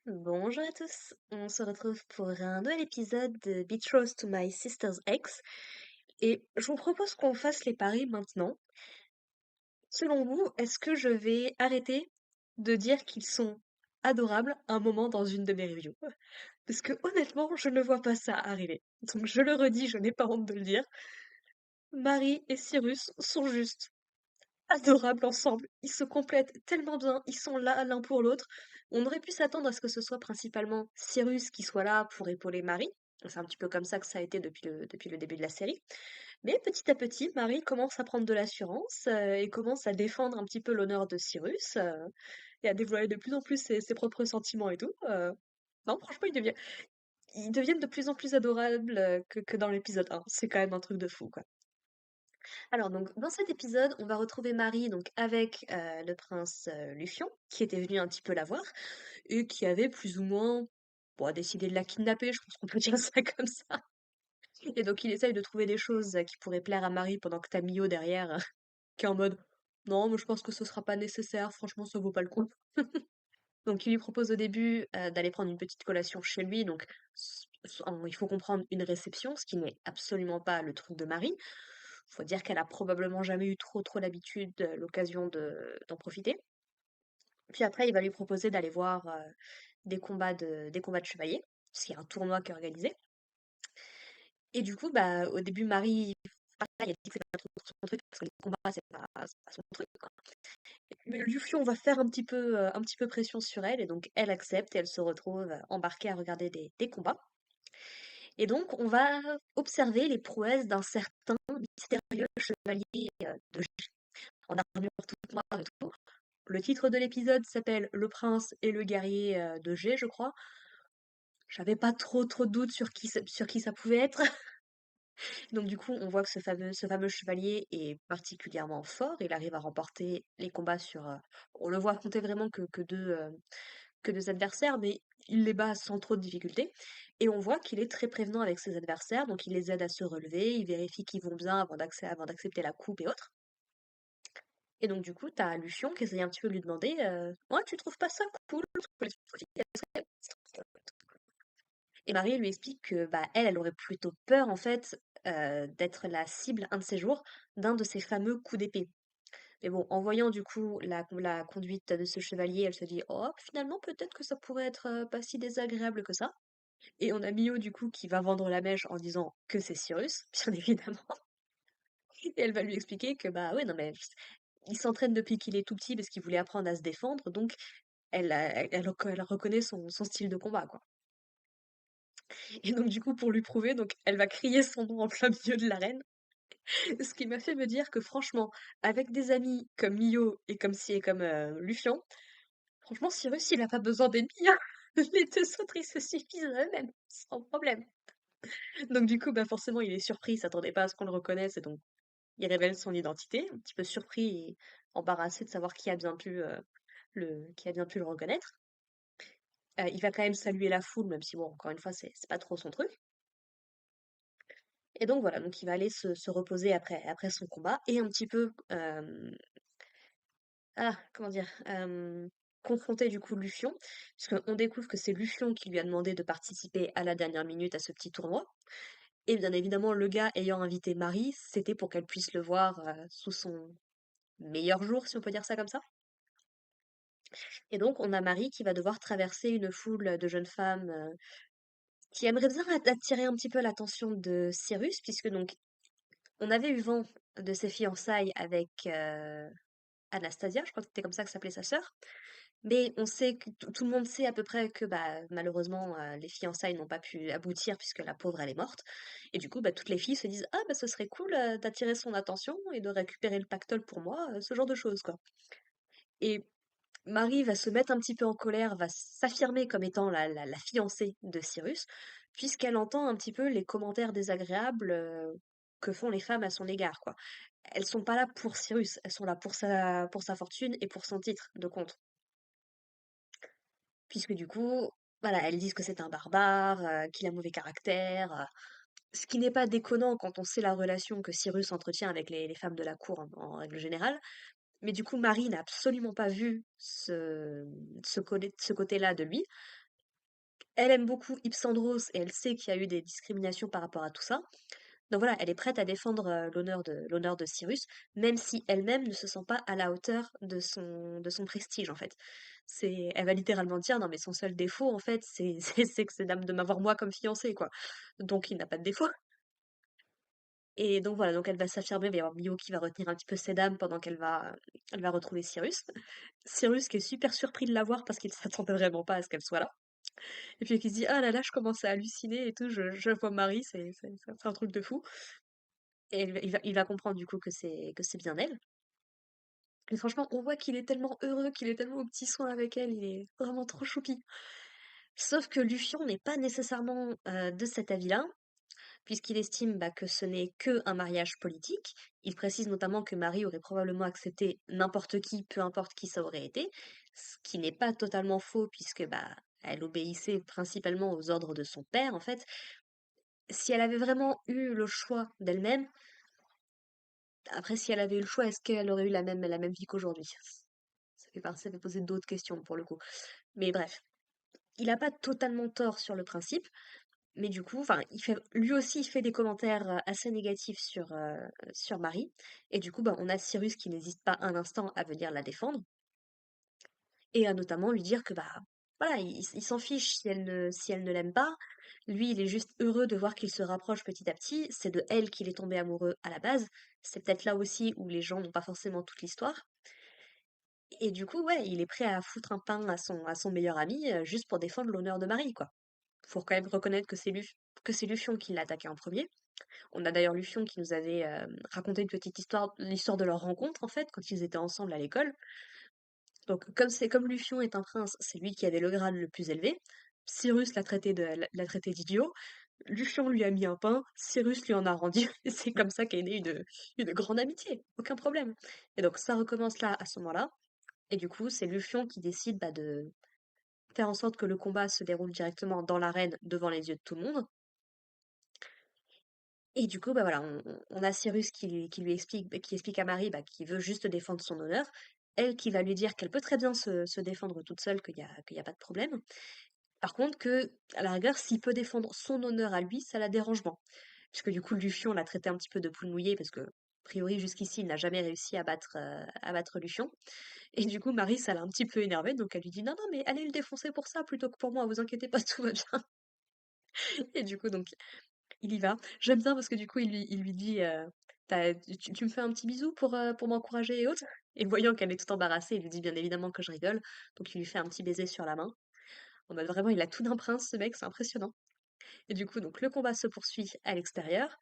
Bonjour à tous, on se retrouve pour un nouvel épisode de Betrothed to My Sister's Ex et je vous propose qu'on fasse les paris maintenant. Selon vous, est-ce que je vais arrêter de dire qu'ils sont adorables un moment dans une de mes reviews? Parce que honnêtement, je ne vois pas ça arriver. Donc je le redis, je n'ai pas honte de le dire. Marie et Cyrus sont juste adorables ensemble. Ils se complètent tellement bien, ils sont là l'un pour l'autre. On aurait pu s'attendre à ce que ce soit principalement Cyrus qui soit là pour épauler Marie. C'est un petit peu comme ça que ça a été depuis le début de la série. Mais petit à petit, Marie commence à prendre de l'assurance et commence à défendre un petit peu l'honneur de Cyrus et à dévoiler de plus en plus ses propres sentiments et tout. Non, franchement, ils deviennent de plus en plus adorables que dans l'épisode 1. C'est quand même un truc de fou, quoi. Alors donc dans cet épisode, on va retrouver Marie donc avec le prince Lufion, qui était venu un petit peu la voir et qui avait plus ou moins bon, décidé de la kidnapper, je pense qu'on peut dire ça comme ça. Et donc il essaye de trouver des choses qui pourraient plaire à Marie pendant que t'as Mio derrière, qui est en mode non, mais je pense que ce sera pas nécessaire, franchement ça vaut pas le coup. Donc il lui propose au début d'aller prendre une petite collation chez lui, donc il faut comprendre une réception, ce qui n'est absolument pas le truc de Marie. Faut dire qu'elle a probablement jamais eu trop l'habitude, l'occasion d'en profiter. Puis après, il va lui proposer d'aller voir des combats de chevaliers, parce qu'il y a un tournoi qui est organisé. Et du coup, bah, au début, Marie, pareil, elle dit que c'est pas trop son truc, parce que les combats, c'est pas son truc, quoi. Mais Luffy, on va faire un petit peu pression sur elle, et donc elle accepte, et elle se retrouve embarquée à regarder des combats. Et donc, on va observer les prouesses d'un certain mystérieux chevalier de en armure toute noire et tout. Le titre de l'épisode s'appelle Le prince et le guerrier de G, je crois. J'avais pas trop de doutes sur qui ça pouvait être. Donc du coup, on voit que ce fameux chevalier est particulièrement fort. Il arrive à remporter les combats sur... on le voit affronter vraiment que deux adversaires, mais il les bat sans trop de difficultés. Et on voit qu'il est très prévenant avec ses adversaires, donc il les aide à se relever, il vérifie qu'ils vont bien avant d'accepter la coupe et autres. Et donc, du coup, t'as Lucion qui essaye un petit peu de lui demander ouais, tu trouves pas ça cool? Que les autres filles, elles seraient- Et Marie lui explique que bah, elle aurait plutôt peur, en fait, d'être la cible, un de ces jours, d'un de ces fameux coups d'épée. Mais bon, en voyant du coup la conduite de ce chevalier, elle se dit oh, finalement, peut-être que ça pourrait être pas si désagréable que ça. Et on a Mio, du coup, qui va vendre la mèche en disant que c'est Cyrus, bien évidemment. Et elle va lui expliquer que bah ouais, non mais il s'entraîne depuis qu'il est tout petit parce qu'il voulait apprendre à se défendre, donc elle reconnaît son style de combat, quoi. Et donc, du coup, pour lui prouver, donc, elle va crier son nom en plein milieu de l'arène. Ce qui m'a fait me dire que, franchement, avec des amis comme Mio et comme Lufian, franchement, Cyrus, il a pas besoin d'ennemis, hein. Les deux autres, ils se suffisent à eux-mêmes, sans problème. Donc, du coup, bah, forcément, il est surpris, il s'attendait pas à ce qu'on le reconnaisse, et donc, il révèle son identité, un petit peu surpris et embarrassé de savoir qui a bien pu le reconnaître. Il va quand même saluer la foule, même si bon, encore une fois, c'est pas trop son truc. Et donc voilà, donc il va aller se reposer après son combat et un petit peu, comment dire? Confronter du coup Lufion, puisqu'on découvre que c'est Lufion qui lui a demandé de participer à la dernière minute à ce petit tournoi. Et bien évidemment, le gars ayant invité Marie, c'était pour qu'elle puisse le voir sous son meilleur jour, si on peut dire ça comme ça. Et donc, on a Marie qui va devoir traverser une foule de jeunes femmes qui aimeraient bien attirer un petit peu l'attention de Cyrus, puisque donc on avait eu vent de ses fiançailles avec Anastasia, je crois que c'était comme ça que s'appelait sa sœur. Mais on sait que tout le monde sait à peu près que bah, malheureusement les fiançailles n'ont pas pu aboutir puisque la pauvre elle est morte. Et du coup, bah, toutes les filles se disent ah bah ce serait cool d'attirer son attention et de récupérer le pactole pour moi, ce genre de choses quoi. Et Marie va se mettre un petit peu en colère, va s'affirmer comme étant la fiancée de Cyrus, puisqu'elle entend un petit peu les commentaires désagréables que font les femmes à son égard, quoi. Elles sont pas là pour Cyrus, elles sont là pour sa fortune et pour son titre de comte. Puisque du coup, voilà, elles disent que c'est un barbare, qu'il a mauvais caractère, ce qui n'est pas déconnant quand on sait la relation que Cyrus entretient avec les femmes de la cour en règle générale. Mais du coup, Marie n'a absolument pas vu ce côté-là de lui. Elle aime beaucoup Ipsandros et elle sait qu'il y a eu des discriminations par rapport à tout ça. Donc voilà, elle est prête à défendre l'honneur de Cyrus, même si elle-même ne se sent pas à la hauteur de son prestige, en fait. Elle va littéralement dire, non mais son seul défaut, en fait, c'est que c'est de m'avoir moi comme fiancé, quoi. Donc il n'a pas de défaut. Et donc voilà, donc elle va s'affirmer, il va y avoir Mio qui va retenir un petit peu ses dames pendant elle va retrouver Cyrus. Cyrus qui est super surpris de la voir parce qu'il s'attendait vraiment pas à ce qu'elle soit là. Et puis qui se dit, ah là là, je commence à halluciner et tout, je vois Marie, c'est un truc de fou. Et il va comprendre du coup que c'est bien elle. Et franchement, on voit qu'il est tellement heureux, qu'il est tellement aux petits soins avec elle, il est vraiment trop choupi. Sauf que Lufion n'est pas nécessairement de cet avis-là, puisqu'il estime bah, que ce n'est que un mariage politique. Il précise notamment que Marie aurait probablement accepté n'importe qui, peu importe qui ça aurait été, ce qui n'est pas totalement faux, puisque bah, elle obéissait principalement aux ordres de son père, en fait. Si elle avait vraiment eu le choix d'elle-même, après, si elle avait eu le choix, est-ce qu'elle aurait eu la même vie qu'aujourd'hui? Ça fait poser d'autres questions pour le coup. Mais bref, il n'a pas totalement tort sur le principe, mais du coup, enfin, lui aussi, il fait des commentaires assez négatifs sur Marie. Et du coup, bah, on a Cyrus qui n'hésite pas un instant à venir la défendre et à notamment lui dire que bah voilà, il s'en fiche si elle ne l'aime pas. Lui, il est juste heureux de voir qu'il se rapproche petit à petit. C'est de elle qu'il est tombé amoureux à la base. C'est peut-être là aussi où les gens n'ont pas forcément toute l'histoire. Et du coup, ouais, il est prêt à foutre un pain à son meilleur ami juste pour défendre l'honneur de Marie, quoi. Faut quand même reconnaître que c'est Lufion qui l'a attaqué en premier. On a d'ailleurs Lufion qui nous avait raconté une petite histoire, l'histoire de leur rencontre en fait, quand ils étaient ensemble à l'école. Donc comme Lufion est un prince, c'est lui qui avait le grade le plus élevé. Cyrus l'a traité d'idiot. Lufion lui a mis un pain, Cyrus lui en a rendu. Et c'est comme ça qu'est née une grande amitié, aucun problème. Et donc ça recommence là à ce moment-là. Et du coup, c'est Lufion qui décide bah, de faire en sorte que le combat se déroule directement dans l'arène devant les yeux de tout le monde. Et du coup, bah voilà, on a Cyrus qui lui explique, qui explique à Marie bah, qu'il veut juste défendre son honneur. Elle qui va lui dire qu'elle peut très bien se défendre toute seule, qu'il y a pas de problème. Par contre, que, à la rigueur, s'il peut défendre son honneur à lui, ça la dérange moins. Puisque du coup, Lufion l'a traité un petit peu de poule mouillée, parce que, a priori, jusqu'ici, il n'a jamais réussi à battre Lufion. Et du coup, Marie, ça l'a un petit peu énervée, donc elle lui dit non, non, mais allez le défoncer pour ça plutôt que pour moi, vous inquiétez pas, tout va bien. Et du coup, donc, il y va. J'aime bien parce que du coup, il lui dit tu me fais un petit bisou pour m'encourager et autres. Et voyant qu'elle est toute embarrassée, il lui dit bien évidemment que je rigole. Donc, il lui fait un petit baiser sur la main. En mode vraiment, il a tout d'un prince, ce mec, c'est impressionnant. Et du coup, donc, le combat se poursuit à l'extérieur.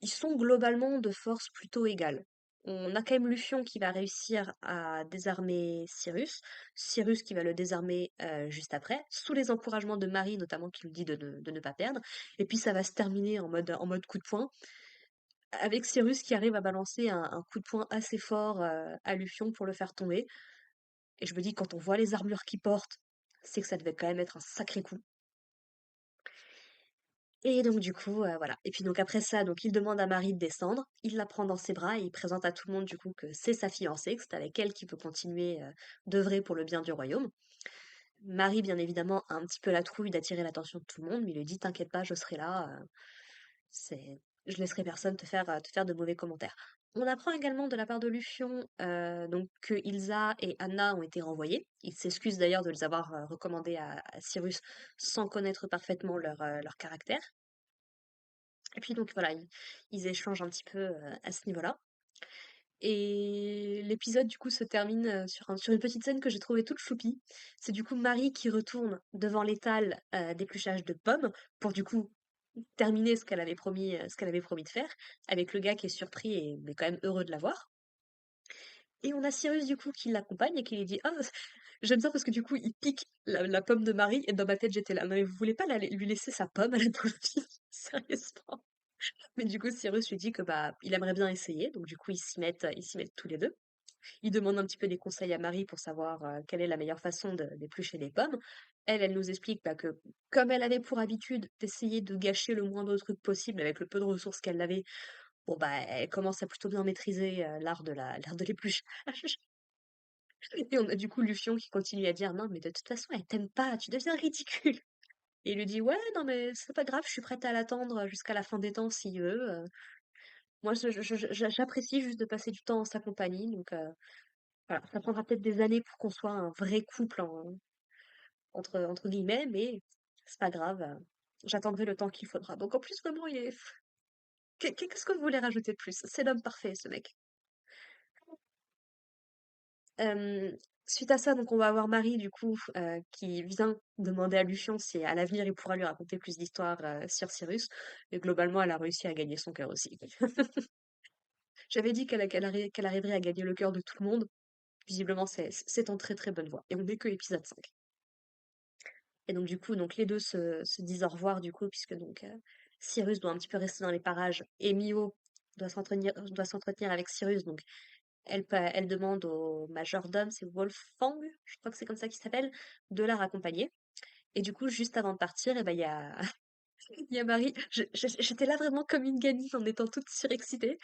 Ils sont globalement de force plutôt égales. On a quand même Lufion qui va réussir à désarmer Cyrus, Cyrus qui va le désarmer juste après, sous les encouragements de Marie notamment qui lui dit de ne pas perdre, et puis ça va se terminer en mode coup de poing, avec Cyrus qui arrive à balancer un coup de poing assez fort à Lufion pour le faire tomber, et je me dis quand on voit les armures qu'il porte, c'est que ça devait quand même être un sacré coup. Et donc du coup, voilà. Et puis donc après ça, donc il demande à Marie de descendre, il la prend dans ses bras et il présente à tout le monde du coup que c'est sa fiancée, que c'est avec elle qu'il peut continuer d'œuvrer pour le bien du royaume. Marie, bien évidemment, a un petit peu la trouille d'attirer l'attention de tout le monde, mais il lui dit t'inquiète pas, je serai là, c'est je laisserai personne te faire de mauvais commentaires. On apprend également de la part de Lufion donc que Ilsa et Anna ont été renvoyées. Il s'excuse d'ailleurs de les avoir recommandées à Cyrus sans connaître parfaitement leur caractère. Et puis donc voilà, ils échangent un petit peu à ce niveau-là. Et l'épisode du coup se termine sur une petite scène que j'ai trouvée toute choupie. C'est du coup Marie qui retourne devant l'étal d'épluchage de pommes pour du coup terminer ce qu'elle avait promis de faire, avec le gars qui est surpris et mais quand même heureux de la voir. Et on a Cyrus du coup qui l'accompagne et qui lui dit ah j'aime ça parce que du coup il pique la pomme de Marie et dans ma tête j'étais là non mais vous voulez pas lui laisser sa pomme à la pauvre fille sérieusement. Mais du coup, Cyrus lui dit que bah il aimerait bien essayer, donc du coup ils s'y mettent tous les deux. Il demande un petit peu des conseils à Marie pour savoir quelle est la meilleure façon d'éplucher les pommes. Elle nous explique bah, que comme elle avait pour habitude d'essayer de gâcher le moindre truc possible avec le peu de ressources qu'elle avait, bon bah elle commence à plutôt bien maîtriser l'art de l'épluchage. Et on a du coup Lufion qui continue à dire non mais de toute façon elle t'aime pas, tu deviens ridicule. Et il lui dit: «Ouais, non mais c'est pas grave, je suis prête à l'attendre jusqu'à la fin des temps s'il veut, moi j'apprécie juste de passer du temps en sa compagnie donc voilà, ça prendra peut-être des années pour qu'on soit un vrai couple entre guillemets, mais c'est pas grave, j'attendrai le temps qu'il faudra». Donc en plus vraiment il est qu'est-ce que vous voulez rajouter de plus? C'est l'homme parfait ce mec. Suite à ça, donc on va avoir Marie du coup, qui vient demander à Lucian si à l'avenir il pourra lui raconter plus d'histoires, sur Cyrus et globalement elle a réussi à gagner son cœur aussi. J'avais dit qu'elle arriverait à gagner le cœur de tout le monde. Visiblement c'est en très, très bonne voie et on n'est que épisode 5. Et donc du coup, donc les 2 se disent au revoir du coup puisque donc, Cyrus doit un petit peu rester dans les parages et Mio doit s'entretenir avec Cyrus donc elle demande au majordome, c'est Wolfgang, je crois que c'est comme ça qu'il s'appelle, de la raccompagner. Et du coup, juste avant de partir, et ben, il y a, il y a Marie. J'étais là vraiment comme une gamine en étant toute surexcitée.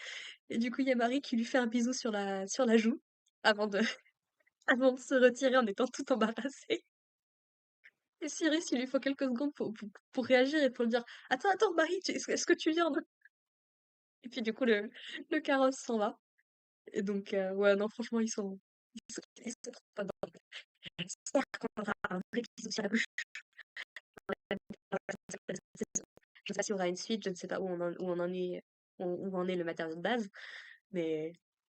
Et du coup, il y a Marie qui lui fait un bisou sur la joue avant de, avant de se retirer en étant toute embarrassée. Et Cyrus, il lui faut quelques secondes pour réagir et pour lui dire: «Attends, attends, Marie, est-ce que tu viens?» Et puis du coup, le carrosse s'en va. Et donc, ouais, non, franchement, ils sont trop pas. J'espère qu'on aura un vrai bisou sur la bouche. Je ne sais pas s'il y aura une suite, je ne sais pas où en est le matériau de base, mais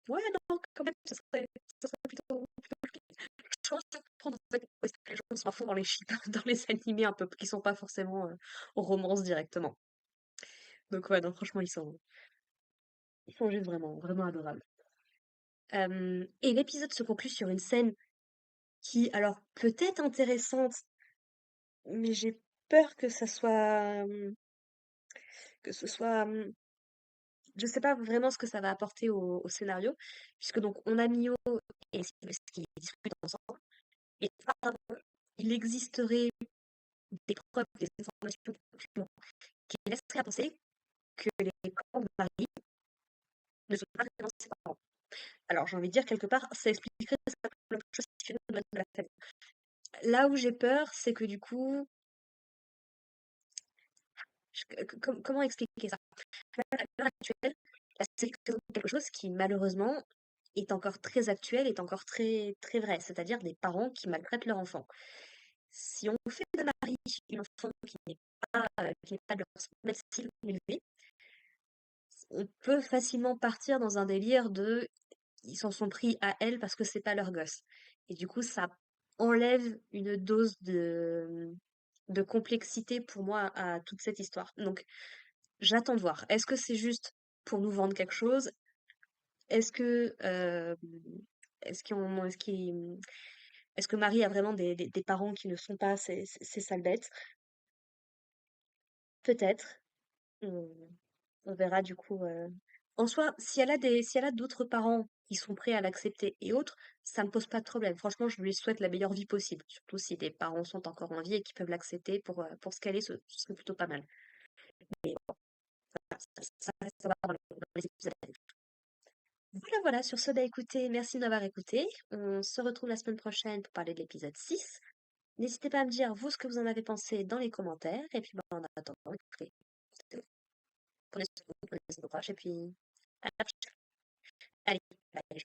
ouais, non, quand même, ça serait plutôt. Je pense comprendre en fait pourquoi est-ce que les gens sont à fond dans les ships, dans les animés un peu qui sont pas forcément romances directement. Donc ouais, non, franchement, ils sont juste vraiment, vraiment adorables. Et l'épisode se conclut sur une scène qui, alors, peut être intéressante, mais j'ai peur que ce soit, je sais pas vraiment ce que ça va apporter au scénario, puisque donc on a Mio et Sylvester qui discutent ensemble, et apparemment, il existerait des preuves, des informations, des documents qui laisseraient à penser que les parents de Marie ne sont pas vraiment ses parents. Alors j'ai envie de dire quelque part, ça expliquerait certaines choses qui de la famille. Là où j'ai peur, c'est que du coup, comment expliquer ça? À l'heure actuelle, la série présente quelque chose qui malheureusement est encore très actuel, est encore très, très vrai, c'est-à-dire des parents qui maltraitent leur enfant. Si on fait de Marie une enfant qui n'est pas de leur sang, même s'ils l'ont élevée, on peut facilement partir dans un délire de ils s'en sont pris à elle parce que c'est pas leur gosse. Et du coup, ça enlève une dose de complexité pour moi à toute cette histoire. Donc, j'attends de voir. Est-ce que c'est juste pour nous vendre quelque chose? Est-ce que, est-ce que Marie a vraiment des parents qui ne sont pas ces sales bêtes? Peut-être. On, on verra du coup. En soi, si elle a d'autres parents qui sont prêts à l'accepter et autres, ça me pose pas de problème. Franchement, je lui souhaite la meilleure vie possible. Surtout si des parents sont encore en vie et qui peuvent l'accepter pour ce qu'elle est, ce serait plutôt pas mal. Mais bon, ça restera dans les épisodes à venir. Voilà, voilà, sur ce, bah écoutez, merci de m'avoir écouté. On se retrouve la semaine prochaine pour parler de l'épisode 6. N'hésitez pas à me dire, vous, ce que vous en avez pensé dans les commentaires. Et puis, bah, en attendant, écoutez, prenez soin de vous, prenez soin de vos proches, et puis, à la prochaine. Allez, bye.